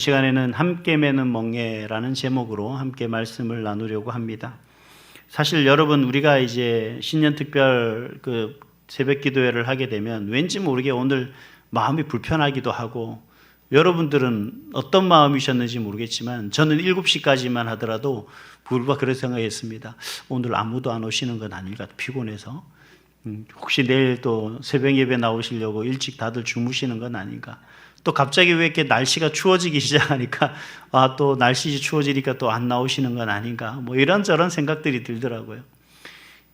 시간에는 함께 매는 멍에라는 제목으로 함께 말씀을 나누려고 합니다. 사실 여러분, 우리가 이제 신년 특별 새벽 기도회를 하게 되면 왠지 모르게 오늘 마음이 불편하기도 하고, 여러분들은 어떤 마음이셨는지 모르겠지만 저는 7시까지만 하더라도 불과 그런 생각했습니다. 오늘 아무도 안 오시는 건 아닐까, 피곤해서. 혹시 내일 또 새벽 예배 나오시려고 일찍 다들 주무시는 건 아닌가. 또 갑자기 왜 이렇게 날씨가 추워지기 시작하니까 또 날씨 추워지니까 또 안 나오시는 건 아닌가, 뭐 이런저런 생각들이 들더라고요.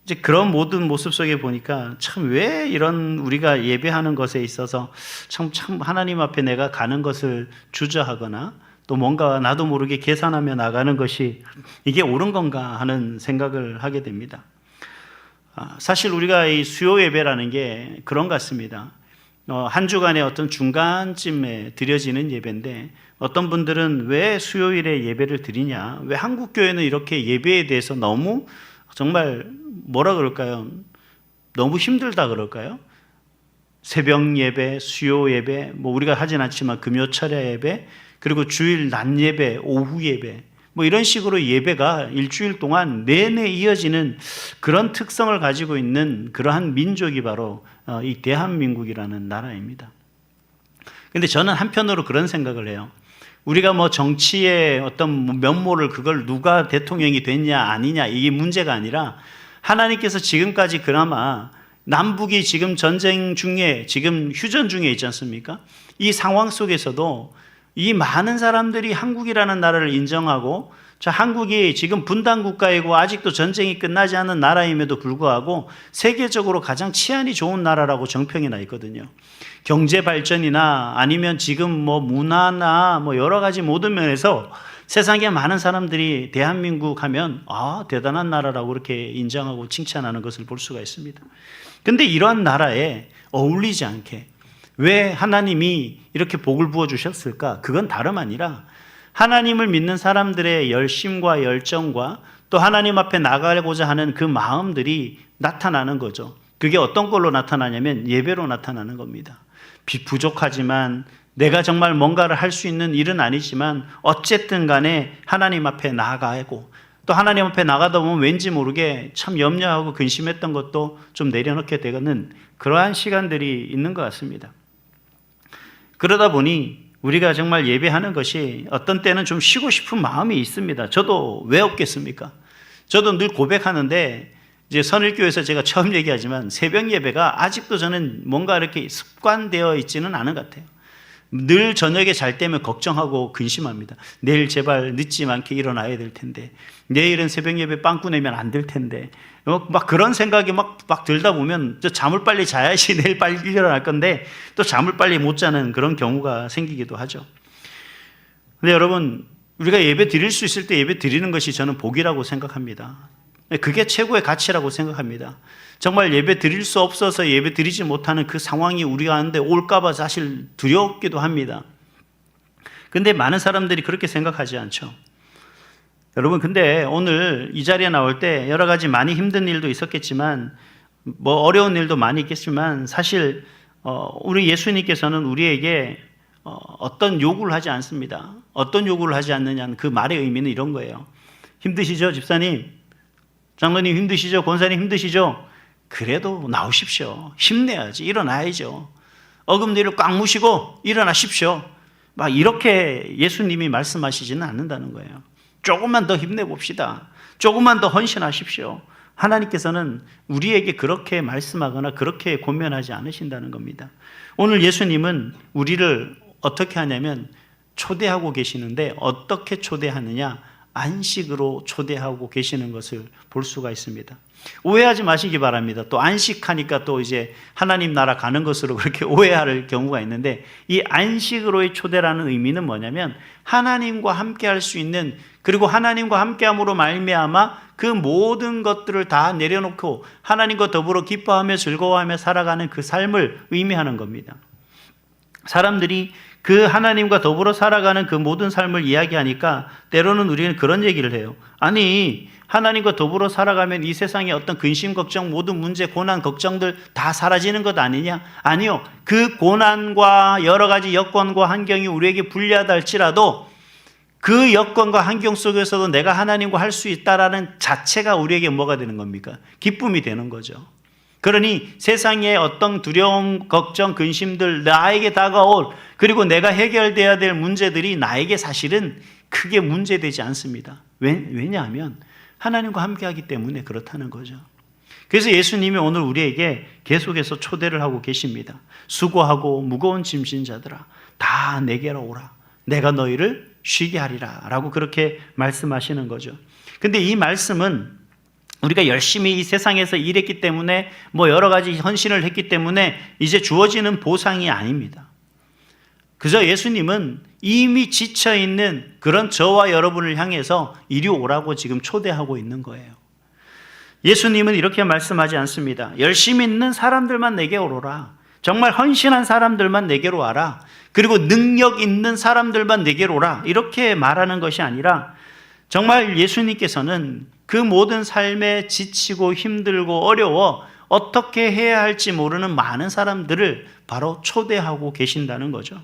이제 그런 모든 모습 속에 보니까 참 왜 이런 우리가 예배하는 것에 있어서 참 하나님 앞에 내가 가는 것을 주저하거나 또 뭔가 나도 모르게 계산하며 나가는 것이 이게 옳은 건가 하는 생각을 하게 됩니다. 사실 우리가 이 수요 예배라는 게 그런 것 같습니다. 한 주간의 어떤 중간쯤에 드려지는 예배인데, 어떤 분들은 왜 수요일에 예배를 드리냐, 왜 한국 교회는 이렇게 예배에 대해서 너무 정말 뭐라 그럴까요? 너무 힘들다 그럴까요? 새벽 예배, 수요 예배, 뭐 우리가 하진 않지만 금요철야 예배, 그리고 주일 낮 예배, 오후 예배, 뭐 이런 식으로 예배가 일주일 동안 내내 이어지는 그런 특성을 가지고 있는 그러한 민족이 바로 이 대한민국이라는 나라입니다. 근데 저는 한편으로 그런 생각을 해요. 우리가 뭐 정치의 어떤 면모를, 그걸 누가 대통령이 됐냐 아니냐 이게 문제가 아니라, 하나님께서 지금까지 그나마 남북이 지금 전쟁 중에, 지금 휴전 중에 있지 않습니까? 이 상황 속에서도 이 많은 사람들이 한국이라는 나라를 인정하고, 한국이 지금 분단 국가이고 아직도 전쟁이 끝나지 않은 나라임에도 불구하고 세계적으로 가장 치안이 좋은 나라라고 정평이 나 있거든요. 경제 발전이나 아니면 지금 뭐 문화나 뭐 여러 가지 모든 면에서 세상에 많은 사람들이 대한민국 하면 대단한 나라라고 그렇게 인정하고 칭찬하는 것을 볼 수가 있습니다. 근데 이러한 나라에 어울리지 않게 왜 하나님이 이렇게 복을 부어주셨을까? 그건 다름 아니라 하나님을 믿는 사람들의 열심과 열정과 또 하나님 앞에 나가고자 하는 그 마음들이 나타나는 거죠. 그게 어떤 걸로 나타나냐면 예배로 나타나는 겁니다. 부족하지만 내가 정말 뭔가를 할 수 있는 일은 아니지만 어쨌든 간에 하나님 앞에 나아가고, 또 하나님 앞에 나가다 보면 왠지 모르게 참 염려하고 근심했던 것도 좀 내려놓게 되는 그러한 시간들이 있는 것 같습니다. 그러다 보니 우리가 정말 예배하는 것이 어떤 때는 좀 쉬고 싶은 마음이 있습니다. 저도 왜 없겠습니까? 저도 늘 고백하는데, 이제 선일교에서 제가 처음 얘기하지만 새벽 예배가 아직도 저는 뭔가 이렇게 습관되어 있지는 않은 것 같아요. 늘 저녁에 잘 때면 걱정하고 근심합니다. 내일 제발 늦지 않게 일어나야 될 텐데, 내일은 새벽 예배 빵꾸 내면 안 될 텐데, 막 그런 생각이 막 들다 보면 저 잠을 빨리 자야지 내일 빨리 일어날 건데 또 잠을 빨리 못 자는 그런 경우가 생기기도 하죠. 근데 여러분, 우리가 예배 드릴 수 있을 때 예배 드리는 것이 저는 복이라고 생각합니다. 그게 최고의 가치라고 생각합니다. 정말 예배 드릴 수 없어서 예배 드리지 못하는 그 상황이 우리 가운데 올까봐 사실 두렵기도 합니다. 근데 많은 사람들이 그렇게 생각하지 않죠. 여러분, 근데 오늘 이 자리에 나올 때 여러 가지 많이 힘든 일도 있었겠지만, 뭐 어려운 일도 많이 있겠지만, 사실 우리 예수님께서는 우리에게 어떤 요구를 하지 않습니다. 어떤 요구를 하지 않느냐는 그 말의 의미는 이런 거예요. 힘드시죠, 집사님? 장로님 힘드시죠? 권사님 힘드시죠? 그래도 나오십시오. 힘내야지. 일어나야죠. 어금니를 꽉 무시고 일어나십시오. 막 이렇게 예수님이 말씀하시지는 않는다는 거예요. 조금만 더 힘내봅시다. 조금만 더 헌신하십시오. 하나님께서는 우리에게 그렇게 말씀하거나 그렇게 권면하지 않으신다는 겁니다. 오늘 예수님은 우리를 어떻게 하냐면 초대하고 계시는데, 어떻게 초대하느냐? 안식으로 초대하고 계시는 것을 볼 수가 있습니다. 오해하지 마시기 바랍니다. 또 안식하니까 또 이제 하나님 나라 가는 것으로 그렇게 오해할 경우가 있는데, 이 안식으로의 초대라는 의미는 뭐냐면 하나님과 함께 할 수 있는, 그리고 하나님과 함께함으로 말미암아 그 모든 것들을 다 내려놓고 하나님과 더불어 기뻐하며 즐거워하며 살아가는 그 삶을 의미하는 겁니다. 사람들이 그 하나님과 더불어 살아가는 그 모든 삶을 이야기하니까 때로는 우리는 그런 얘기를 해요. 아니, 하나님과 더불어 살아가면 이 세상의 어떤 근심, 걱정, 모든 문제, 고난, 걱정들 다 사라지는 것 아니냐? 아니요. 그 고난과 여러 가지 여건과 환경이 우리에게 불리하다 할지라도 그 여건과 환경 속에서도 내가 하나님과 할 수 있다라는 자체가 우리에게 뭐가 되는 겁니까? 기쁨이 되는 거죠. 그러니 세상의 어떤 두려움, 걱정, 근심들 나에게 다가올, 그리고 내가 해결돼야 될 문제들이 나에게 사실은 크게 문제되지 않습니다. 왜냐하면 하나님과 함께하기 때문에 그렇다는 거죠. 그래서 예수님이 오늘 우리에게 계속해서 초대를 하고 계십니다. 수고하고 무거운 짐진 자들아 다 내게로 오라. 내가 너희를 쉬게 하리라 라고 그렇게 말씀하시는 거죠. 근데 이 말씀은 우리가 열심히 이 세상에서 일했기 때문에 뭐 여러 가지 헌신을 했기 때문에 이제 주어지는 보상이 아닙니다. 그저 예수님은 이미 지쳐있는 그런 저와 여러분을 향해서 이리 오라고 지금 초대하고 있는 거예요. 예수님은 이렇게 말씀하지 않습니다. 열심히 있는 사람들만 내게 오라. 정말 헌신한 사람들만 내게로 와라. 그리고 능력 있는 사람들만 내게로 오라. 이렇게 말하는 것이 아니라 정말 예수님께서는 그 모든 삶에 지치고 힘들고 어려워 어떻게 해야 할지 모르는 많은 사람들을 바로 초대하고 계신다는 거죠.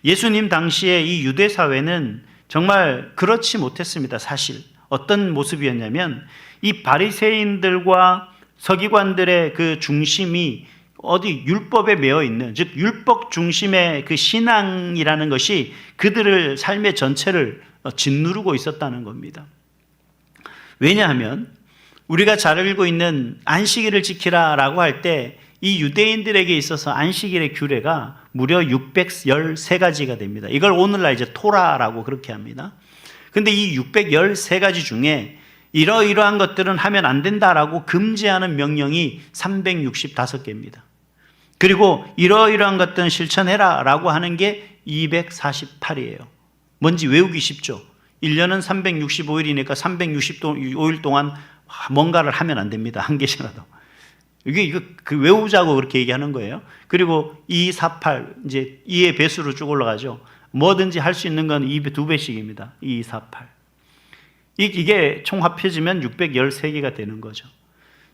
예수님 당시에 이 유대 사회는 정말 그렇지 못했습니다. 사실 어떤 모습이었냐면 이 바리새인들과 서기관들의 그 중심이 어디 율법에 매여 있는, 즉 율법 중심의 그 신앙이라는 것이 그들의 삶의 전체를 짓누르고 있었다는 겁니다. 왜냐하면 우리가 잘 알고 있는 안식일을 지키라라고 할 때 이 유대인들에게 있어서 안식일의 규례가 무려 613가지가 됩니다. 이걸 오늘날 이제 토라라고 그렇게 합니다. 근데 이 613가지 중에 이러이러한 것들은 하면 안 된다라고 금지하는 명령이 365개입니다. 그리고 이러이러한 것들은 실천해라 라고 하는 게 248이에요. 뭔지 외우기 쉽죠. 1년은 365일이니까 365일 동안 뭔가를 하면 안 됩니다. 한 개씩이라도. 이거 외우자고 그렇게 얘기하는 거예요. 그리고 248, 이제 2의 배수로 쭉 올라가죠. 뭐든지 할 수 있는 건 2배씩입니다. 248. 이게 총 합해지면 613개가 되는 거죠.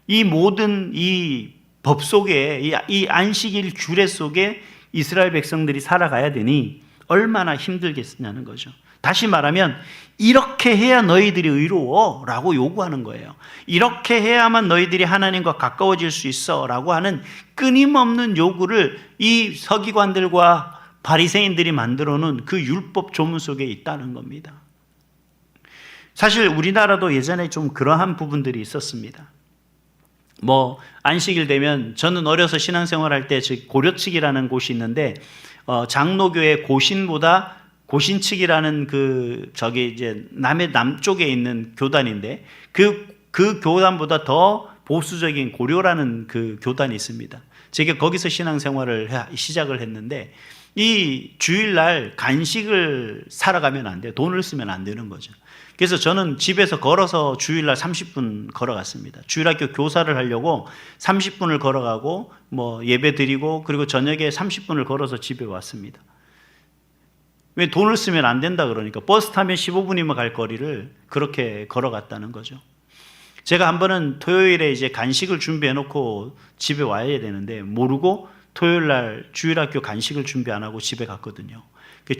이 모든 이 법 속에, 이 안식일 규례 속에 이스라엘 백성들이 살아가야 되니 얼마나 힘들겠냐는 거죠. 다시 말하면 이렇게 해야 너희들이 의로워 라고 요구하는 거예요. 이렇게 해야만 너희들이 하나님과 가까워질 수 있어 라고 하는 끊임없는 요구를 이 서기관들과 바리새인들이 만들어 놓은 그 율법 조문 속에 있다는 겁니다. 사실 우리나라도 예전에 좀 그러한 부분들이 있었습니다. 뭐 안식일 되면 저는 어려서 신앙생활할 때 고려측이라는 곳이 있는데 장로교의 고신보다 고신측이라는 이제 남쪽에 있는 교단인데 그 교단보다 더 보수적인 고려라는 그 교단이 있습니다. 제가 거기서 신앙생활을 시작을 했는데 이 주일날 간식을 사러 가면 안 돼요. 돈을 쓰면 안 되는 거죠. 그래서 저는 집에서 걸어서 주일날 30분 걸어갔습니다. 주일학교 교사를 하려고 30분을 걸어가고 뭐 예배 드리고 그리고 저녁에 30분을 걸어서 집에 왔습니다. 왜 돈을 쓰면 안 된다 그러니까 버스 타면 15분이면 갈 거리를 그렇게 걸어갔다는 거죠. 제가 한 번은 토요일에 이제 간식을 준비해 놓고 집에 와야 되는데 모르고 토요일날 주일학교 간식을 준비 안 하고 집에 갔거든요.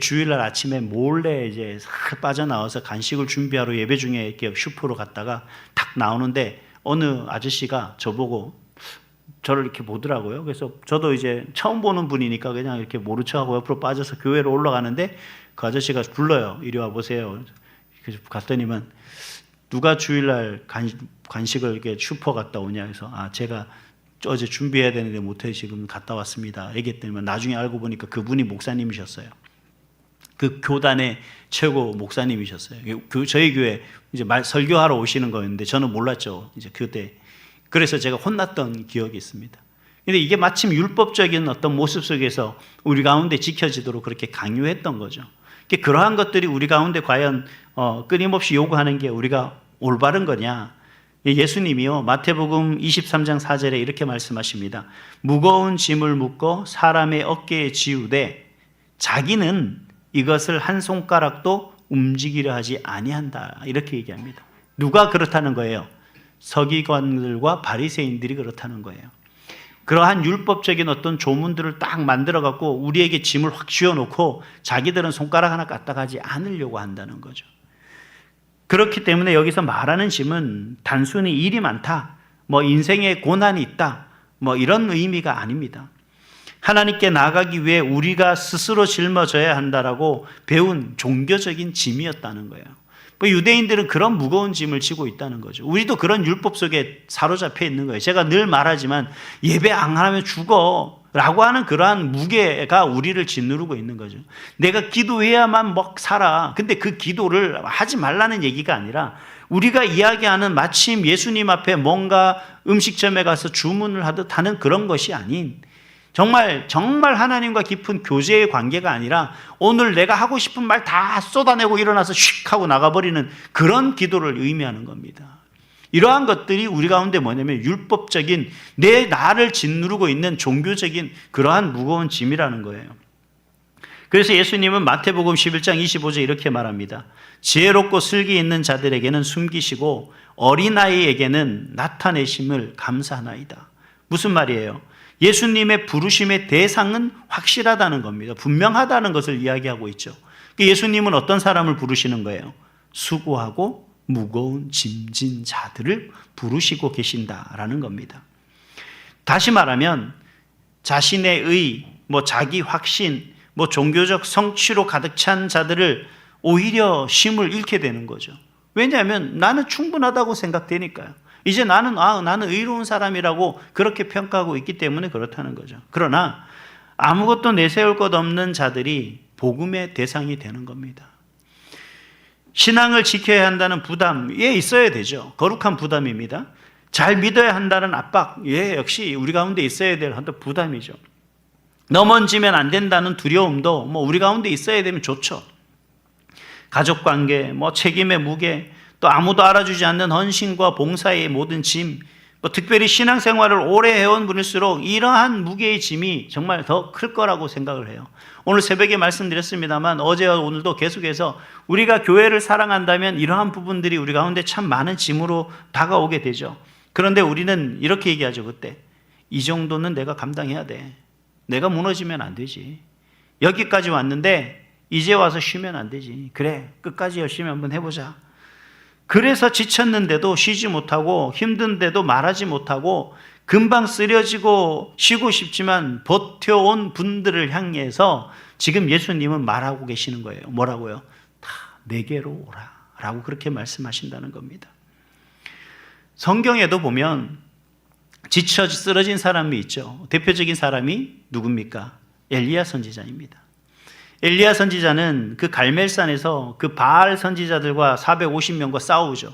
주일날 아침에 몰래 이제 빠져나와서 간식을 준비하러 예배 중에 이렇게 슈퍼로 갔다가 탁 나오는데 어느 아저씨가 저보고 저를 이렇게 보더라고요. 그래서 저도 이제 처음 보는 분이니까 그냥 이렇게 모른 척하고 옆으로 빠져서 교회로 올라가는데 그 아저씨가 불러요. 이리 와 보세요. 그래서 갔더니만 누가 주일날 간식을 이렇게 슈퍼 갔다 오냐 해서 제가 어제 준비해야 되는데 못해 지금 갔다 왔습니다. 얘기했더니 나중에 알고 보니까 그분이 목사님이셨어요. 그 교단의 최고 목사님이셨어요. 저희 교회 이제 설교하러 오시는 거였는데 저는 몰랐죠. 이제 그때. 그래서 제가 혼났던 기억이 있습니다. 근데 이게 마침 율법적인 어떤 모습 속에서 우리 가운데 지켜지도록 그렇게 강요했던 거죠. 그러한 것들이 우리 가운데 과연 끊임없이 요구하는 게 우리가 올바른 거냐? 예수님이요 마태복음 23장 4절에 이렇게 말씀하십니다. 무거운 짐을 묶어 사람의 어깨에 지우되 자기는 이것을 한 손가락도 움직이려 하지 아니한다. 이렇게 얘기합니다. 누가 그렇다는 거예요? 서기관들과 바리새인들이 그렇다는 거예요. 그러한 율법적인 어떤 조문들을 딱 만들어 갖고 우리에게 짐을 확 쥐어놓고 자기들은 손가락 하나 까딱하지 않으려고 한다는 거죠. 그렇기 때문에 여기서 말하는 짐은 단순히 일이 많다, 뭐 인생에 고난이 있다, 뭐 이런 의미가 아닙니다. 하나님께 나아가기 위해 우리가 스스로 짊어져야 한다라고 배운 종교적인 짐이었다는 거예요. 뭐 유대인들은 그런 무거운 짐을 지고 있다는 거죠. 우리도 그런 율법 속에 사로잡혀 있는 거예요. 제가 늘 말하지만 예배 안 하면 죽어 라고 하는 그러한 무게가 우리를 짓누르고 있는 거죠. 내가 기도해야만 살아. 근데 그 기도를 하지 말라는 얘기가 아니라 우리가 이야기하는 마침 예수님 앞에 뭔가 음식점에 가서 주문을 하듯 하는 그런 것이 아닌 정말 하나님과 깊은 교제의 관계가 아니라 오늘 내가 하고 싶은 말 다 쏟아내고 일어나서 슉 하고 나가버리는 그런 기도를 의미하는 겁니다. 이러한 것들이 우리 가운데 뭐냐면 율법적인 나를 짓누르고 있는 종교적인 그러한 무거운 짐이라는 거예요. 그래서 예수님은 마태복음 11장 25절 이렇게 말합니다. 지혜롭고 슬기 있는 자들에게는 숨기시고 어린아이에게는 나타내심을 감사하나이다. 무슨 말이에요? 예수님의 부르심의 대상은 확실하다는 겁니다. 분명하다는 것을 이야기하고 있죠. 예수님은 어떤 사람을 부르시는 거예요? 수고하고 무거운 짐진 자들을 부르시고 계신다라는 겁니다. 다시 말하면 자신의 의, 자기 확신, 종교적 성취로 가득 찬 자들을 오히려 힘을 잃게 되는 거죠. 왜냐하면 나는 충분하다고 생각되니까요. 이제 나는 의로운 사람이라고 그렇게 평가하고 있기 때문에 그렇다는 거죠. 그러나 아무것도 내세울 것 없는 자들이 복음의 대상이 되는 겁니다. 신앙을 지켜야 한다는 부담, 있어야 되죠. 거룩한 부담입니다. 잘 믿어야 한다는 압박, 역시 우리 가운데 있어야 될 어떤 부담이죠. 넘어지면 안 된다는 두려움도 우리 가운데 있어야 되면 좋죠. 가족관계, 책임의 무게, 또 아무도 알아주지 않는 헌신과 봉사의 모든 짐, 특별히 신앙생활을 오래 해온 분일수록 이러한 무게의 짐이 정말 더 클 거라고 생각을 해요. 오늘 새벽에 말씀드렸습니다만 어제와 오늘도 계속해서 우리가 교회를 사랑한다면 이러한 부분들이 우리 가운데 참 많은 짐으로 다가오게 되죠. 그런데 우리는 이렇게 얘기하죠. 그때 이 정도는 내가 감당해야 돼. 내가 무너지면 안 되지. 여기까지 왔는데 이제 와서 쉬면 안 되지. 그래, 끝까지 열심히 한번 해보자. 그래서 지쳤는데도 쉬지 못하고 힘든데도 말하지 못하고 금방 쓰러지고 쉬고 싶지만 버텨온 분들을 향해서 지금 예수님은 말하고 계시는 거예요. 뭐라고요? 다 내게로 오라 라고 그렇게 말씀하신다는 겁니다. 성경에도 보면 지쳐 쓰러진 사람이 있죠. 대표적인 사람이 누굽니까? 엘리야 선지자입니다. 엘리야 선지자는 그 갈멜산에서 그 바알 선지자들과 450명과 싸우죠.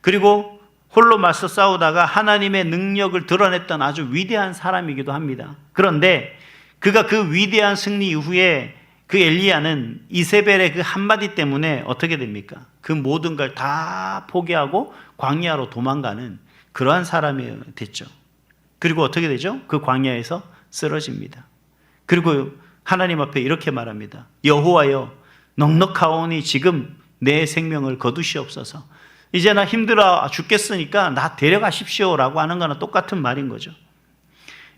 그리고 홀로 맞서 싸우다가 하나님의 능력을 드러냈던 아주 위대한 사람이기도 합니다. 그런데 그가 그 위대한 승리 이후에 그 엘리야는 이세벨의 그 한마디 때문에 어떻게 됩니까? 그 모든 걸 다 포기하고 광야로 도망가는 그러한 사람이 됐죠. 그리고 어떻게 되죠? 그 광야에서 쓰러집니다. 그리고 하나님 앞에 이렇게 말합니다. 여호와여, 넉넉하오니 지금 내 생명을 거두시옵소서. 이제 나 힘들어 죽겠으니까 나 데려가십시오라고 하는 거나 똑같은 말인 거죠.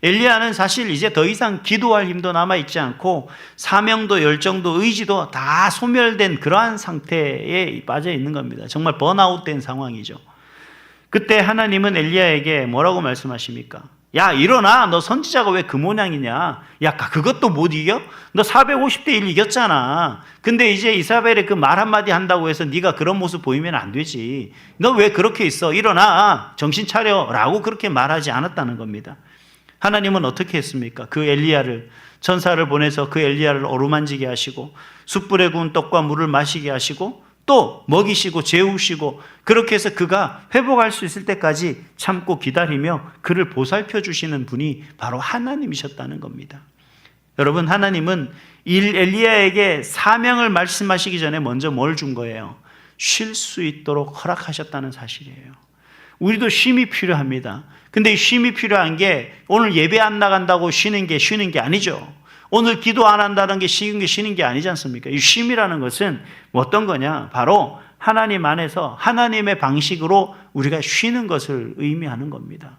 엘리야는 사실 이제 더 이상 기도할 힘도 남아있지 않고 사명도 열정도 의지도 다 소멸된 그러한 상태에 빠져 있는 겁니다. 정말 번아웃된 상황이죠. 그때 하나님은 엘리야에게 뭐라고 말씀하십니까? 야, 일어나. 너 선지자가 왜 그 모양이냐? 야, 그것도 못 이겨? 너 450대 1 이겼잖아. 근데 이제 이사벨의 그 말 한마디 한다고 해서 네가 그런 모습 보이면 안 되지. 너 왜 그렇게 있어? 일어나. 정신 차려. 라고 그렇게 말하지 않았다는 겁니다. 하나님은 어떻게 했습니까? 그 엘리야를, 천사를 보내서 그 엘리야를 어루만지게 하시고 숯불에 구운 떡과 물을 마시게 하시고 또 먹이시고 재우시고 그렇게 해서 그가 회복할 수 있을 때까지 참고 기다리며 그를 보살펴 주시는 분이 바로 하나님이셨다는 겁니다. 여러분, 하나님은 엘리야에게 사명을 말씀하시기 전에 먼저 뭘 준 거예요? 쉴 수 있도록 허락하셨다는 사실이에요. 우리도 쉼이 필요합니다. 근데 이 쉼이 필요한 게 오늘 예배 안 나간다고 쉬는 게 아니죠. 오늘 기도 안 한다는 게 쉬는 게 아니지 않습니까? 이 쉼이라는 것은 어떤 거냐? 바로 하나님 안에서 하나님의 방식으로 우리가 쉬는 것을 의미하는 겁니다.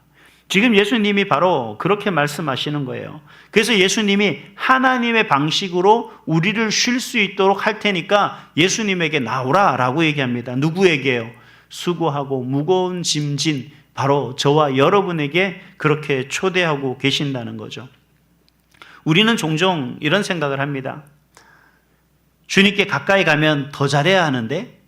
지금 예수님이 바로 그렇게 말씀하시는 거예요. 그래서 예수님이 하나님의 방식으로 우리를 쉴 수 있도록 할 테니까 예수님에게 나오라라고 얘기합니다. 누구에게요? 수고하고 무거운 짐진 바로 저와 여러분에게 그렇게 초대하고 계신다는 거죠. 우리는 종종 이런 생각을 합니다. 주님께 가까이 가면 더 잘해야 하는데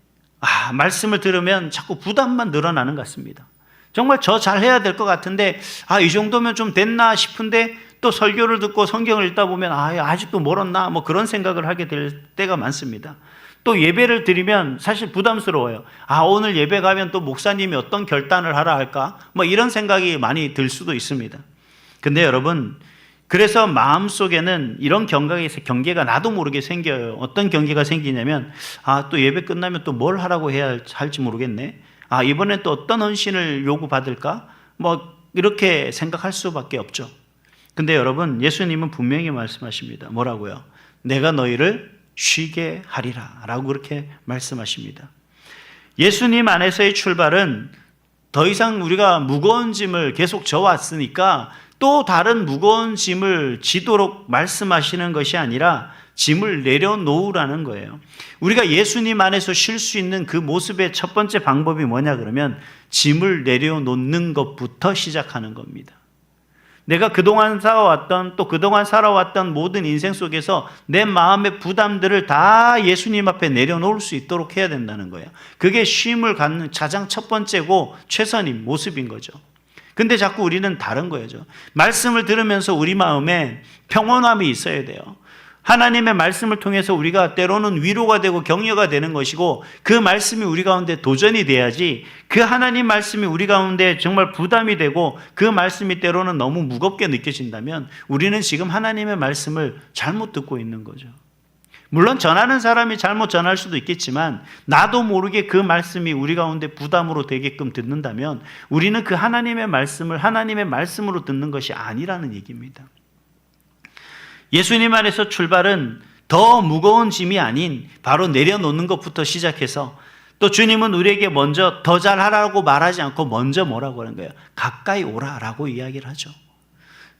말씀을 들으면 자꾸 부담만 늘어나는 것 같습니다. 정말 저 잘해야 될 것 같은데 이 정도면 좀 됐나 싶은데 또 설교를 듣고 성경을 읽다 보면 아직도 멀었나 뭐 그런 생각을 하게 될 때가 많습니다. 또 예배를 드리면 사실 부담스러워요. 오늘 예배 가면 또 목사님이 어떤 결단을 하라 할까 뭐 이런 생각이 많이 들 수도 있습니다. 근데 여러분, 그래서 마음속에는 이런 경계가 나도 모르게 생겨요. 어떤 경계가 생기냐면 또 예배 끝나면 또 뭘 하라고 해야 할지 모르겠네. 이번엔 또 어떤 헌신을 요구받을까? 뭐 이렇게 생각할 수밖에 없죠. 근데 여러분, 예수님은 분명히 말씀하십니다. 뭐라고요? 내가 너희를 쉬게 하리라 라고 그렇게 말씀하십니다. 예수님 안에서의 출발은 더 이상 우리가 무거운 짐을 계속 져왔으니까 또 다른 무거운 짐을 지도록 말씀하시는 것이 아니라 짐을 내려놓으라는 거예요. 우리가 예수님 안에서 쉴 수 있는 그 모습의 첫 번째 방법이 뭐냐 그러면 짐을 내려놓는 것부터 시작하는 겁니다. 내가 그동안 살아왔던 모든 인생 속에서 내 마음의 부담들을 다 예수님 앞에 내려놓을 수 있도록 해야 된다는 거예요. 그게 쉼을 갖는 가장 첫 번째고 최선인 모습인 거죠. 근데 자꾸 우리는 다른 거죠. 말씀을 들으면서 우리 마음에 평온함이 있어야 돼요. 하나님의 말씀을 통해서 우리가 때로는 위로가 되고 격려가 되는 것이고 그 말씀이 우리 가운데 도전이 돼야지 그 하나님 말씀이 우리 가운데 정말 부담이 되고 그 말씀이 때로는 너무 무겁게 느껴진다면 우리는 지금 하나님의 말씀을 잘못 듣고 있는 거죠. 물론 전하는 사람이 잘못 전할 수도 있겠지만 나도 모르게 그 말씀이 우리 가운데 부담으로 되게끔 듣는다면 우리는 그 하나님의 말씀을 하나님의 말씀으로 듣는 것이 아니라는 얘기입니다. 예수님 안에서 출발은 더 무거운 짐이 아닌 바로 내려놓는 것부터 시작해서 또 주님은 우리에게 먼저 더 잘하라고 말하지 않고 먼저 뭐라고 하는 거예요? 가까이 오라라고 이야기를 하죠.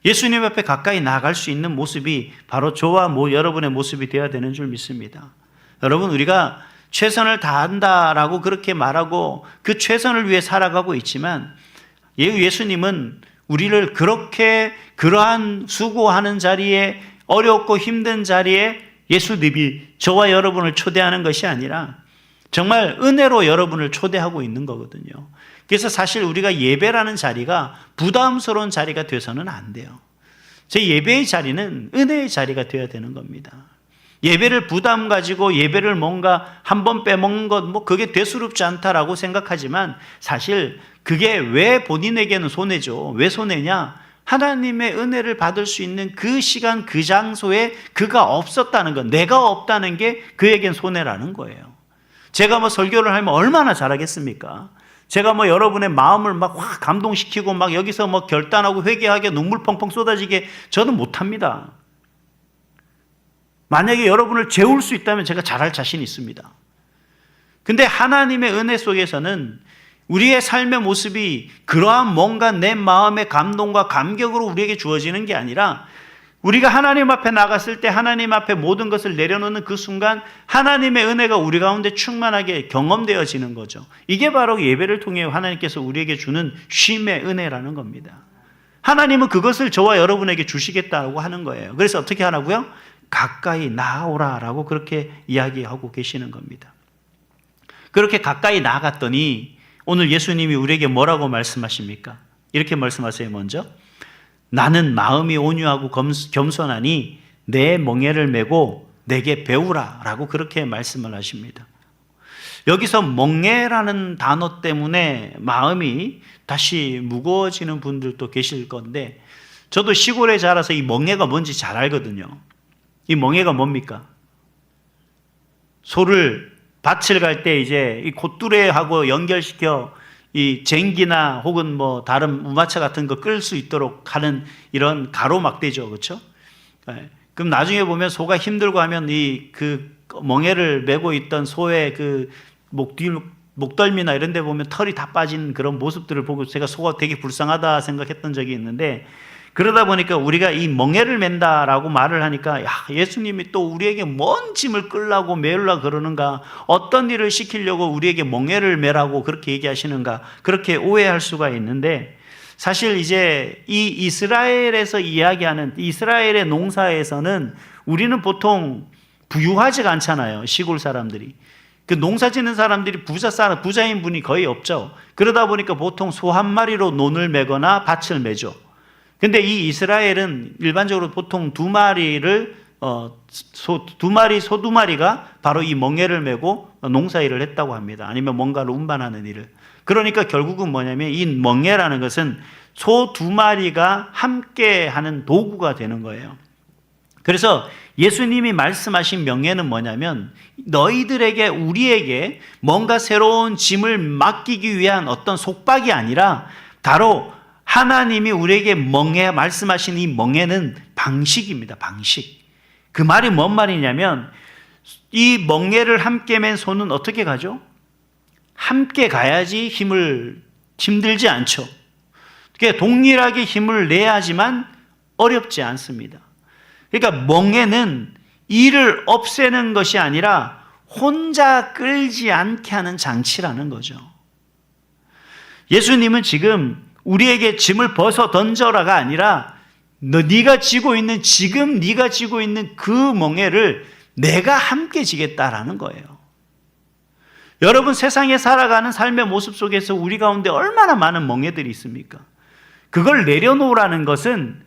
예수님 앞에 가까이 나아갈 수 있는 모습이 바로 저와 여러분의 모습이 되어야 되는 줄 믿습니다. 여러분, 우리가 최선을 다한다라고 그렇게 말하고 그 최선을 위해 살아가고 있지만 예수님은 우리를 그러한 수고하는 자리에 어렵고 힘든 자리에 예수님이 저와 여러분을 초대하는 것이 아니라 정말 은혜로 여러분을 초대하고 있는 거거든요. 그래서 사실 우리가 예배라는 자리가 부담스러운 자리가 돼서는 안 돼요. 제 예배의 자리는 은혜의 자리가 되어야 되는 겁니다. 예배를 부담 가지고 예배를 뭔가 한 번 빼먹는 것 그게 대수롭지 않다라고 생각하지만 사실 그게 왜 본인에게는 손해죠. 왜 손해냐? 하나님의 은혜를 받을 수 있는 그 시간 그 장소에 그가 없었다는 것, 내가 없다는 게 그에겐 손해라는 거예요. 제가 설교를 하면 얼마나 잘하겠습니까? 제가 여러분의 마음을 확 감동시키고 여기서 결단하고 회개하게 눈물 펑펑 쏟아지게 저는 못합니다. 만약에 여러분을 재울 수 있다면 제가 잘할 자신이 있습니다. 근데 하나님의 은혜 속에서는 우리의 삶의 모습이 그러한 뭔가 내 마음의 감동과 감격으로 우리에게 주어지는 게 아니라 우리가 하나님 앞에 나갔을 때 하나님 앞에 모든 것을 내려놓는 그 순간 하나님의 은혜가 우리 가운데 충만하게 경험되어지는 거죠. 이게 바로 예배를 통해 하나님께서 우리에게 주는 쉼의 은혜라는 겁니다. 하나님은 그것을 저와 여러분에게 주시겠다고 하는 거예요. 그래서 어떻게 하라고요? 가까이 나아오라라고 그렇게 이야기하고 계시는 겁니다. 그렇게 가까이 나아갔더니 오늘 예수님이 우리에게 뭐라고 말씀하십니까? 이렇게 말씀하세요. 먼저 나는 마음이 온유하고 겸손하니 내 멍에를 메고 내게 배우라 라고 그렇게 말씀을 하십니다. 여기서 멍에라는 단어 때문에 마음이 다시 무거워지는 분들도 계실 건데 저도 시골에 자라서 이 멍에가 뭔지 잘 알거든요. 이 멍에가 뭡니까? 소를 밭을 갈 때 이제 이 콧뚜레하고 연결시켜 이 쟁기나 혹은 다른 우마차 같은 거 끌 수 있도록 하는 이런 가로막대죠. 그렇죠? 그럼 나중에 보면 소가 힘들고 하면 그 멍에를 메고 있던 소의 그 목덜미나 이런 데 보면 털이 다 빠진 그런 모습들을 보고 제가 속아 되게 불쌍하다 생각했던 적이 있는데, 그러다 보니까 우리가 이 멍에를 맨다라고 말을 하니까 야, 예수님이 또 우리에게 뭔 짐을 끌라고 메우려고 그러는가, 어떤 일을 시키려고 우리에게 멍에를 매라고 그렇게 얘기하시는가, 그렇게 오해할 수가 있는데, 사실 이제 이 이스라엘에서 이야기하는 이스라엘의 농사에서는 우리는 보통 부유하지가 않잖아요. 시골 사람들이. 그 농사 짓는 사람들이 부자인 분이 거의 없죠. 그러다 보니까 보통 소 한 마리로 논을 매거나 밭을 매죠. 근데 이 이스라엘은 일반적으로 보통 두 마리를 소 두 마리가 바로 이 멍에를 메고 농사일을 했다고 합니다. 아니면 뭔가를 운반하는 일을. 그러니까 결국은 뭐냐면 이 멍에라는 것은 소 두 마리가 함께 하는 도구가 되는 거예요. 그래서 예수님이 말씀하신 명예는 뭐냐면 너희들에게 우리에게 뭔가 새로운 짐을 맡기기 위한 어떤 속박이 아니라 바로 하나님이 우리에게 말씀하신 이 멍에는 방식입니다. 방식. 그 말이 뭔 말이냐면 이 멍에를 함께 맨 손은 어떻게 가죠? 함께 가야지 힘들지 않죠. 그러니까 동일하게 힘을 내야지만 어렵지 않습니다. 그러니까 멍에는 일을 없애는 것이 아니라 혼자 끌지 않게 하는 장치라는 거죠. 예수님은 지금 우리에게 짐을 벗어 던져라가 아니라 네가 지고 있는 그 멍에를 내가 함께 지겠다라는 거예요. 여러분, 세상에 살아가는 삶의 모습 속에서 우리 가운데 얼마나 많은 멍에들이 있습니까? 그걸 내려놓으라는 것은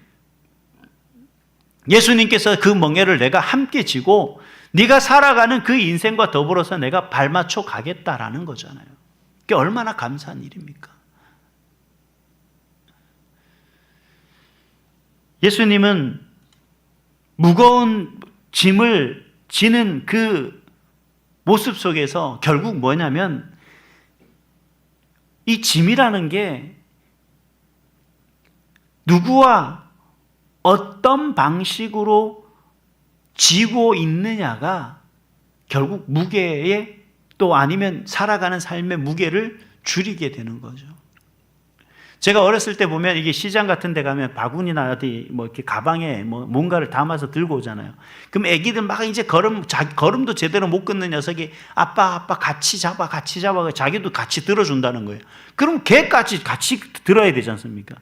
예수님께서 그 멍에를 내가 함께 지고 네가 살아가는 그 인생과 더불어서 내가 발맞춰 가겠다라는 거잖아요. 그게 얼마나 감사한 일입니까? 예수님은 무거운 짐을 지는 그 모습 속에서 결국 뭐냐면 이 짐이라는 게 누구와 어떤 방식으로 지고 있느냐가 결국 무게에 또 아니면 살아가는 삶의 무게를 줄이게 되는 거죠. 제가 어렸을 때 보면 이게 시장 같은 데 가면 바구니나 어디 뭐 이렇게 가방에 뭐 뭔가를 담아서 들고 오잖아요. 그럼 애기들 막 이제 걸음도 제대로 못 걷는 녀석이 아빠 같이 잡아 자기도 같이 들어준다는 거예요. 그럼 걔까지 같이 들어야 되지 않습니까?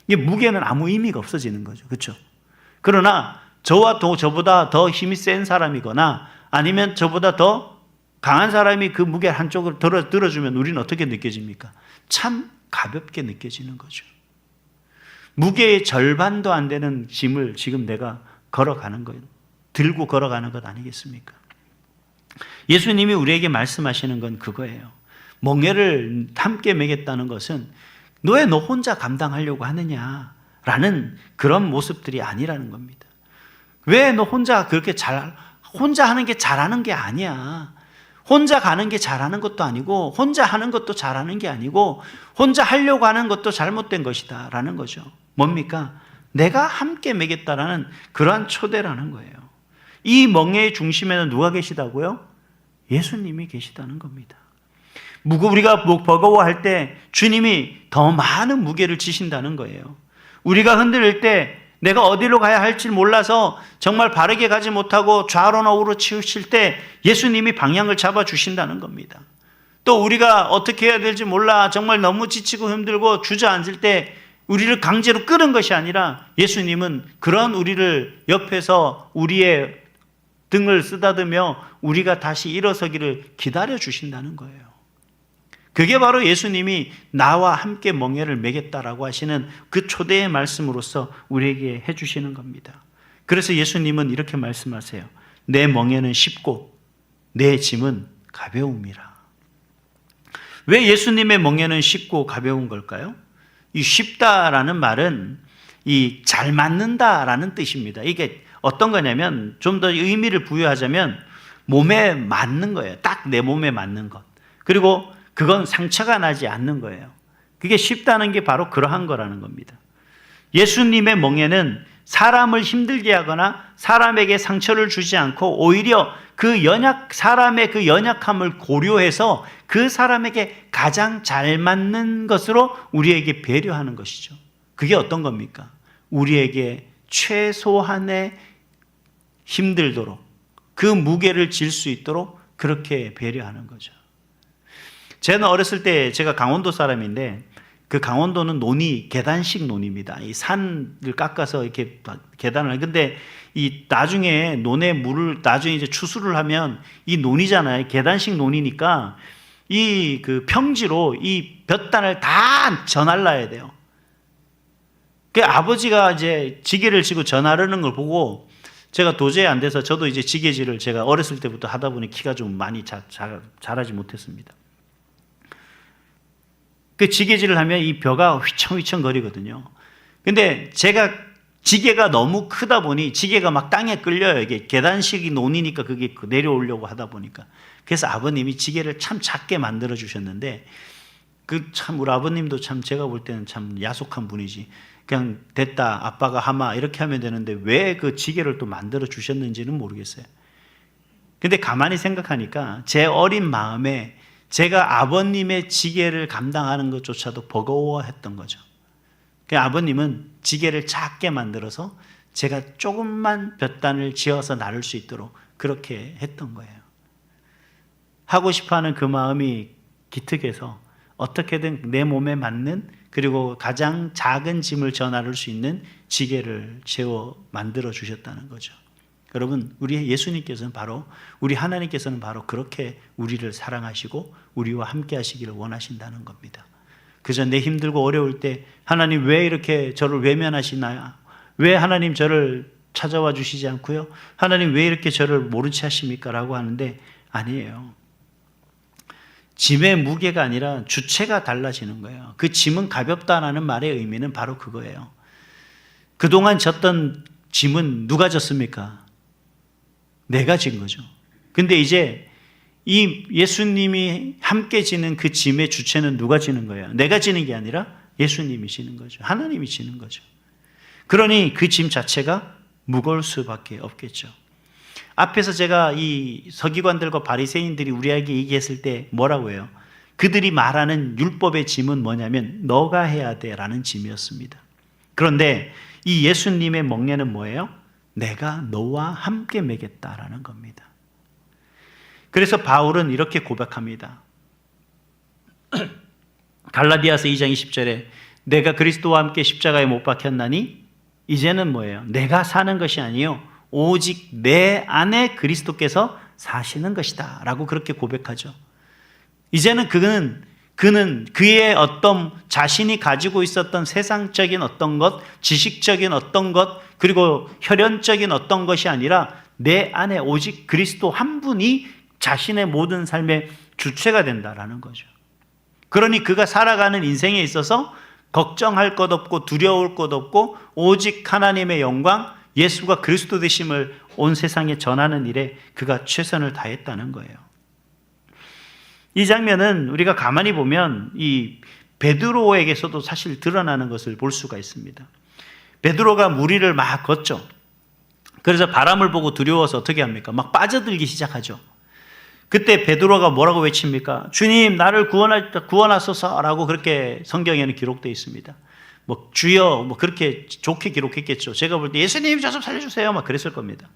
이게 무게는 아무 의미가 없어지는 거죠. 그렇죠? 그러나 저보다 더 힘이 센 사람이거나 아니면 저보다 더 강한 사람이 그 무게 한쪽으로 들어주면 우리는 어떻게 느껴집니까? 참 가볍게 느껴지는 거죠. 무게의 절반도 안 되는 짐을 지금 내가 걸어가는 거예요. 들고 걸어가는 것 아니겠습니까? 예수님이 우리에게 말씀하시는 건 그거예요. 멍에를 함께 매겠다는 것은 왜 너 혼자 감당하려고 하느냐라는 그런 모습들이 아니라는 겁니다. 왜 너 혼자 혼자 하는 게 잘하는 게 아니야. 혼자 가는 게 잘하는 것도 아니고 혼자 하는 것도 잘하는 게 아니고 혼자 하려고 하는 것도 잘못된 것이다 라는 거죠. 뭡니까? 내가 함께 매겠다라는 그러한 초대라는 거예요. 이 멍에의 중심에는 누가 계시다고요? 예수님이 계시다는 겁니다. 우리가 버거워할 때 주님이 더 많은 무게를 지신다는 거예요. 우리가 흔들릴 때 내가 어디로 가야 할지 몰라서 정말 바르게 가지 못하고 좌로나 우로 치우칠 때 예수님이 방향을 잡아주신다는 겁니다. 또 우리가 어떻게 해야 될지 몰라 정말 너무 지치고 힘들고 주저앉을 때 우리를 강제로 끄는 것이 아니라 예수님은 그런 우리를 옆에서 우리의 등을 쓰다듬며 우리가 다시 일어서기를 기다려 주신다는 거예요. 그게 바로 예수님이 나와 함께 멍에를 매겠다라고 하시는 그 초대의 말씀으로서 우리에게 해주시는 겁니다. 그래서 예수님은 이렇게 말씀하세요. 내 멍에는 쉽고 내 짐은 가벼움이라. 왜 예수님의 멍에는 쉽고 가벼운 걸까요? 이 쉽다라는 말은 이 잘 맞는다라는 뜻입니다. 이게 어떤 거냐면 좀 더 의미를 부여하자면 몸에 맞는 거예요. 딱 내 몸에 맞는 것. 그리고 그건 상처가 나지 않는 거예요. 그게 쉽다는 게 바로 그러한 거라는 겁니다. 예수님의 멍에는 사람을 힘들게 하거나 사람에게 상처를 주지 않고 오히려 사람의 그 연약함을 고려해서 그 사람에게 가장 잘 맞는 것으로 우리에게 배려하는 것이죠. 그게 어떤 겁니까? 우리에게 최소한의 힘들도록 그 무게를 질 수 있도록 그렇게 배려하는 거죠. 저는 어렸을 때 제가 강원도 사람인데 그 강원도는 논이 계단식 논입니다. 이 산을 깎아서 이렇게 계단을. 근데 이 나중에 논에 물을 나중에 이제 추수를 하면 이 논이잖아요. 계단식 논이니까 이 그 평지로 이 볕단을 다 전할라야 돼요. 그 아버지가 이제 지게를 지고 전하려는 걸 보고 제가 도저히 안 돼서 저도 이제 지게질을 제가 어렸을 때부터 하다 보니 키가 좀 많이 자라지 못했습니다. 그 지게질을 하면 이 벼가 휘청휘청 거리거든요. 근데 제가 지게가 너무 크다 보니 지게가 막 땅에 끌려요. 이게 계단식이 논이니까 그게 내려오려고 하다 보니까. 그래서 아버님이 지게를 참 작게 만들어 주셨는데 우리 아버님도 참 제가 볼 때는 참 야속한 분이지. 그냥 됐다 아빠가 하마 이렇게 하면 되는데 왜 그 지게를 또 만들어 주셨는지는 모르겠어요. 근데 가만히 생각하니까 제 어린 마음에 제가 아버님의 지게를 감당하는 것조차도 버거워했던 거죠. 아버님은 지게를 작게 만들어서 제가 조금만 볕단을 지어서 나를 수 있도록 그렇게 했던 거예요. 하고 싶어하는 그 마음이 기특해서 어떻게든 내 몸에 맞는 그리고 가장 작은 짐을 전할 수 있는 지게를 만들어 주셨다는 거죠. 여러분, 우리 예수님께서는 우리 하나님께서는 바로 그렇게 우리를 사랑하시고 우리와 함께 하시기를 원하신다는 겁니다. 그저 내 힘들고 어려울 때 하나님 왜 이렇게 저를 외면하시나요? 왜 하나님 저를 찾아와 주시지 않고요? 하나님 왜 이렇게 저를 모른 채 하십니까? 라고 하는데 아니에요. 짐의 무게가 아니라 주체가 달라지는 거예요. 그 짐은 가볍다라는 말의 의미는 바로 그거예요. 그동안 졌던 짐은 누가 졌습니까? 내가 진 거죠. 근데 이제 이 예수님이 함께 지는 그 짐의 주체는 누가 지는 거예요? 내가 지는 게 아니라 예수님이 지는 거죠. 하나님이 지는 거죠. 그러니 그 짐 자체가 무거울 수밖에 없겠죠. 앞에서 제가 이 서기관들과 바리새인들이 우리에게 얘기했을 때 뭐라고 해요? 그들이 말하는 율법의 짐은 뭐냐면 너가 해야 돼라는 짐이었습니다. 그런데 이 예수님의 멍에는 뭐예요? 내가 너와 함께 매겠다라는 겁니다. 그래서 바울은 이렇게 고백합니다. 갈라디아서 2장 20절에 내가 그리스도와 함께 십자가에 못 박혔나니 이제는 뭐예요? 내가 사는 것이 아니요 오직 내 안에 그리스도께서 사시는 것이다 라고 그렇게 고백하죠. 이제는 그는 그의 어떤 자신이 가지고 있었던 세상적인 어떤 것, 지식적인 어떤 것, 그리고 혈연적인 어떤 것이 아니라 내 안에 오직 그리스도 한 분이 자신의 모든 삶의 주체가 된다라는 거죠. 그러니 그가 살아가는 인생에 있어서 걱정할 것 없고 두려울 것 없고 오직 하나님의 영광, 예수가 그리스도 되심을 온 세상에 전하는 일에 그가 최선을 다했다는 거예요. 이 장면은 우리가 가만히 보면 이 베드로에게서도 사실 드러나는 것을 볼 수가 있습니다. 베드로가 무리를 막 걷죠. 그래서 바람을 보고 두려워서 어떻게 합니까? 막 빠져들기 시작하죠. 그때 베드로가 뭐라고 외칩니까? 주님, 나를 구원하소서라고 그렇게 성경에는 기록되어 있습니다. 뭐 주여 뭐 그렇게 좋게 기록했겠죠. 제가 볼 때 예수님 저 좀 살려주세요 막 그랬을 겁니다.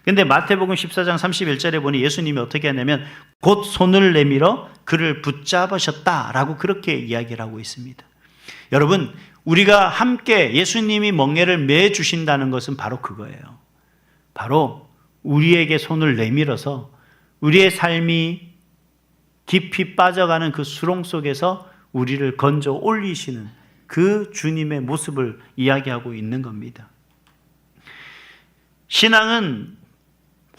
근데 마태복음 14장 31절에 보니 예수님이 어떻게 하냐면 곧 손을 내밀어 그를 붙잡으셨다라고 그렇게 이야기를 하고 있습니다. 여러분, 우리가 함께 예수님이 멍에를 매 주신다는 것은 바로 그거예요. 바로 우리에게 손을 내밀어서 우리의 삶이 깊이 빠져가는 그 수렁 속에서 우리를 건져 올리시는 그 주님의 모습을 이야기하고 있는 겁니다. 신앙은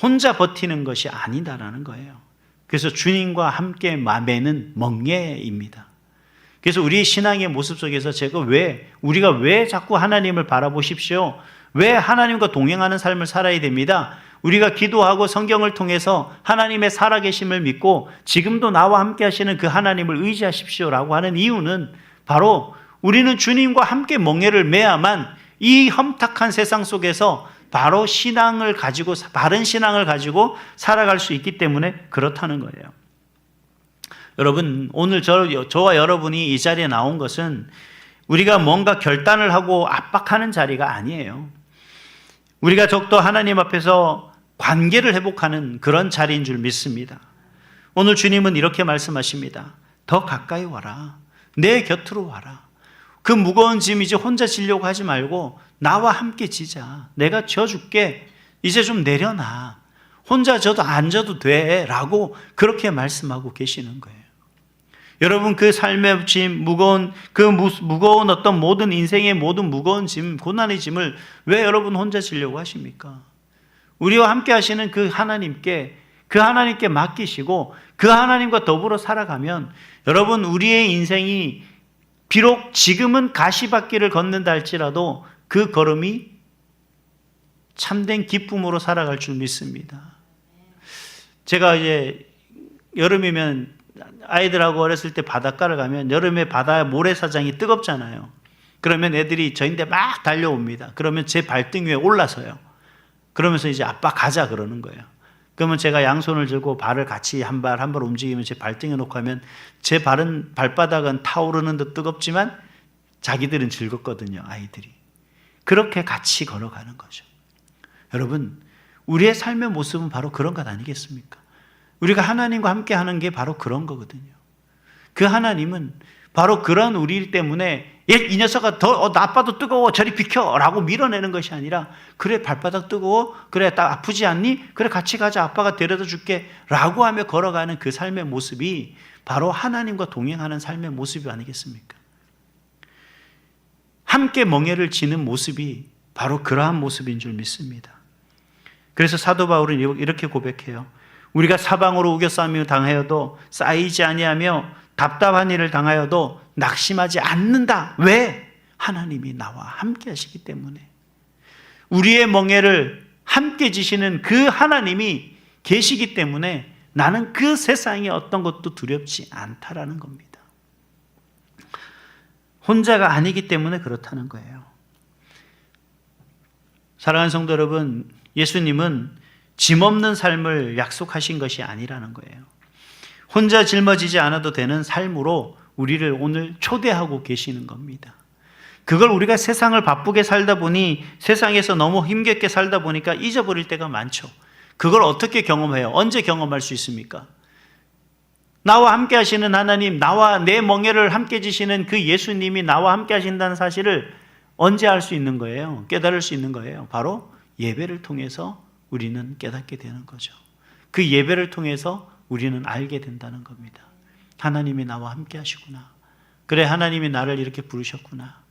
혼자 버티는 것이 아니다라는 거예요. 그래서 주님과 함께 매는 멍에입니다. 그래서 우리 신앙의 모습 속에서 우리가 왜 자꾸 하나님을 바라보십시오? 왜 하나님과 동행하는 삶을 살아야 됩니다? 우리가 기도하고 성경을 통해서 하나님의 살아계심을 믿고 지금도 나와 함께 하시는 그 하나님을 의지하십시오라고 하는 이유는 바로 우리는 주님과 함께 멍에를 매야만 이 험탁한 세상 속에서 바로 신앙을 가지고, 바른 신앙을 가지고 살아갈 수 있기 때문에 그렇다는 거예요. 여러분, 오늘 저와 여러분이 이 자리에 나온 것은 우리가 뭔가 결단을 하고 압박하는 자리가 아니에요. 우리가 적도 하나님 앞에서 관계를 회복하는 그런 자리인 줄 믿습니다. 오늘 주님은 이렇게 말씀하십니다. 더 가까이 와라. 내 곁으로 와라. 그 무거운 짐 이제 혼자 지려고 하지 말고 나와 함께 지자. 내가 져줄게. 이제 좀 내려놔. 혼자 져도 안 져도 돼. 라고 그렇게 말씀하고 계시는 거예요. 여러분, 그 삶의 짐, 무거운 어떤 모든 인생의 모든 무거운 짐, 고난의 짐을 왜 여러분 혼자 지려고 하십니까? 우리와 함께 하시는 그 하나님께 맡기시고 그 하나님과 더불어 살아가면 여러분, 우리의 인생이 비록 지금은 가시밭길을 걷는다 할지라도 그 걸음이 참된 기쁨으로 살아갈 줄 믿습니다. 제가 이제 여름이면 아이들하고 어렸을 때 바닷가를 가면 여름에 바다 모래사장이 뜨겁잖아요. 그러면 애들이 저인데 막 달려옵니다. 그러면 제 발등 위에 올라서요. 그러면서 이제 아빠 가자 그러는 거예요. 그러면 제가 양손을 들고 발을 같이 한 발 움직이면 제 발등에 놓고 하면 제 발바닥은 타오르는 듯 뜨겁지만 자기들은 즐겁거든요, 아이들이. 그렇게 같이 걸어가는 거죠. 여러분, 우리의 삶의 모습은 바로 그런 것 아니겠습니까? 우리가 하나님과 함께 하는 게 바로 그런 거거든요. 그 하나님은 바로 그런 우리 때문에 이 녀석아 아빠도 뜨거워 저리 비켜 라고 밀어내는 것이 아니라 그래 발바닥 뜨거워 그래 딱 아프지 않니? 그래 같이 가자 아빠가 데려다 줄게 라고 하며 걸어가는 그 삶의 모습이 바로 하나님과 동행하는 삶의 모습이 아니겠습니까? 함께 멍에를 지는 모습이 바로 그러한 모습인 줄 믿습니다. 그래서 사도 바울은 이렇게 고백해요. 우리가 사방으로 우겨싸움을 당하여도 쌓이지 아니하며 답답한 일을 당하여도 낙심하지 않는다. 왜? 하나님이 나와 함께 하시기 때문에. 우리의 멍에를 함께 지시는 그 하나님이 계시기 때문에 나는 그 세상에 어떤 것도 두렵지 않다라는 겁니다. 혼자가 아니기 때문에 그렇다는 거예요. 사랑하는 성도 여러분, 예수님은 짐 없는 삶을 약속하신 것이 아니라는 거예요. 혼자 짊어지지 않아도 되는 삶으로 우리를 오늘 초대하고 계시는 겁니다. 그걸 우리가 세상을 바쁘게 살다 보니 세상에서 너무 힘겹게 살다 보니까 잊어버릴 때가 많죠. 그걸 어떻게 경험해요? 언제 경험할 수 있습니까? 나와 함께 하시는 하나님, 나와 내 멍에를 함께 지시는 그 예수님이 나와 함께 하신다는 사실을 언제 알 수 있는 거예요? 깨달을 수 있는 거예요. 바로 예배를 통해서 우리는 깨닫게 되는 거죠. 그 예배를 통해서 우리는 알게 된다는 겁니다. 하나님이 나와 함께 하시구나. 그래, 하나님이 나를 이렇게 부르셨구나.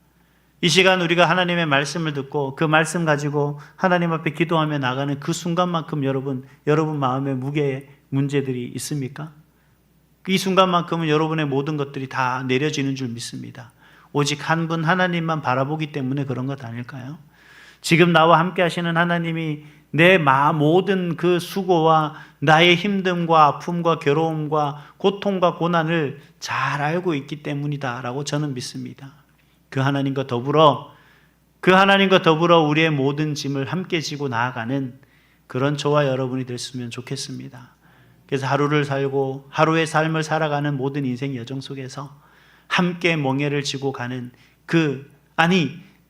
이 시간 우리가 하나님의 말씀을 듣고 그 말씀 가지고 하나님 앞에 기도하며 나가는 그 순간만큼 여러분 마음에 무게의 문제들이 있습니까? 이 순간만큼은 여러분의 모든 것들이 다 내려지는 줄 믿습니다. 오직 한 분 하나님만 바라보기 때문에 그런 것 아닐까요? 지금 나와 함께 하시는 하나님이 내 모든 그 수고와 나의 힘듦과 아픔과 괴로움과 고통과 고난을 잘 알고 있기 때문이다라고 저는 믿습니다. 그 하나님과 더불어 우리의 모든 짐을 함께 지고 나아가는 그런 저와 여러분이 됐으면 좋겠습니다. 그래서 하루를 살고 하루의 삶을 살아가는 모든 인생 여정 속에서 함께 멍에를 지고 가는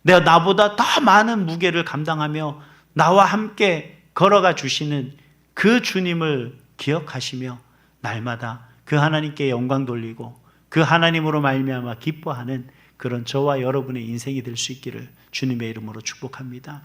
나보다 더 많은 무게를 감당하며 나와 함께 걸어가 주시는 그 주님을 기억하시며 날마다 그 하나님께 영광 돌리고 그 하나님으로 말미암아 기뻐하는 그런 저와 여러분의 인생이 될 수 있기를 주님의 이름으로 축복합니다.